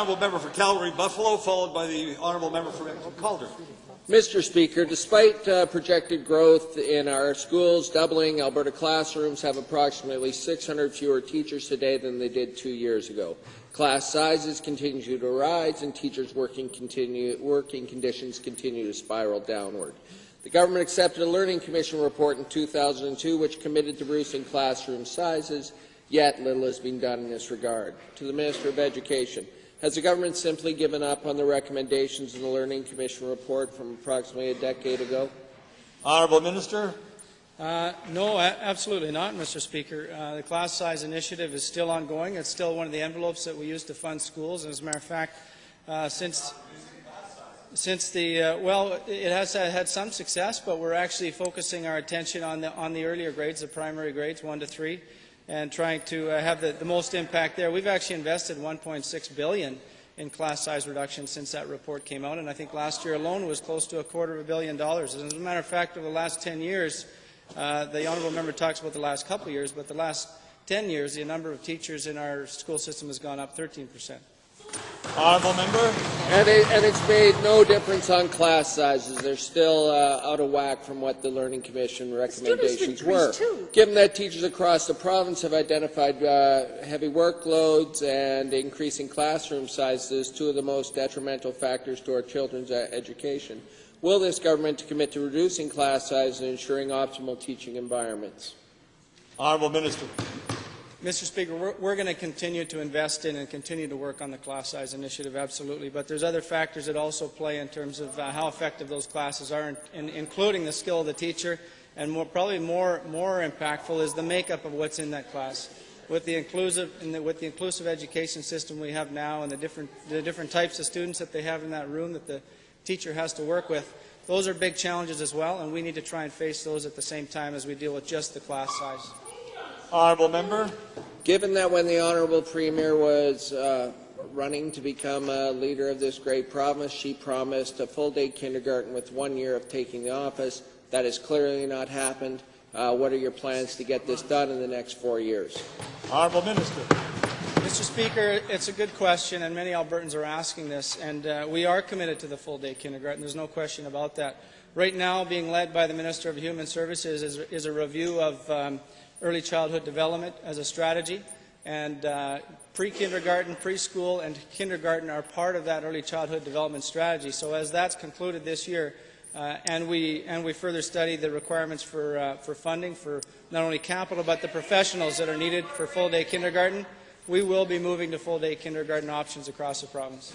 Honourable Member for Calgary Buffalo, followed by the Honourable Member for Calder. Mr. Speaker, despite projected growth in our schools doubling, Alberta classrooms have approximately 600 fewer teachers today than they did 2 years ago. Class sizes continue to rise, and teachers' working conditions continue to spiral downward. The government accepted a Learning Commission report in 2002 which committed to reducing classroom sizes, yet little has been done in this regard. To the Minister of Education, has the government simply given up on the recommendations in the Learning Commission report from approximately a decade ago? Honourable Minister. No, absolutely not, Mr. Speaker. The class size initiative is still ongoing. It's still one of the envelopes that we use to fund schools. And as a matter of fact, since the well, it has had some success, but we're actually focusing our attention on the earlier grades, the primary grades, 1 to 3. And trying to have the most impact there. We've actually invested $1.6 billion in class size reduction since that report came out, and I think last year alone was close to $250 million. And as a matter of fact, over the last 10 years, the Honourable Member talks about the last couple of years, but the last 10 years, the number of teachers in our school system has gone up 13%. Honourable Member. And it's made no difference on class sizes. They're still out of whack from what the Learning Commission recommendations were. Given that teachers across the province have identified heavy workloads and increasing classroom sizes, two of the most detrimental factors to our children's education, will this government commit to reducing class sizes and ensuring optimal teaching environments? Honourable Minister. Mr. Speaker, we're going to continue to invest in and continue to work on the class size initiative, absolutely. But there's other factors that also play in terms of how effective those classes are, including the skill of the teacher, and probably more impactful is the makeup of what's in that class. With the inclusive education system we have now and the different types of students that they have in that room that the teacher has to work with, those are big challenges as well, and we need to try and face those at the same time as we deal with just the class size. Honourable Member. Given that when the Honourable Premier was running to become a leader of this great province, she promised a full-day kindergarten with 1 year of taking the office. That has clearly not happened. What are your plans to get this done in the next 4 years? Honourable Minister. Mr. Speaker, it's a good question, and many Albertans are asking this, and we are committed to the full-day kindergarten. There's no question about that. Right now, being led by the Minister of Human Services is a review of early childhood development as a strategy, and pre-kindergarten, preschool, and kindergarten are part of that early childhood development strategy. So as that's concluded this year, and we further study the requirements for funding for not only capital but the professionals that are needed for full-day kindergarten, we will be moving to full-day kindergarten options across the province.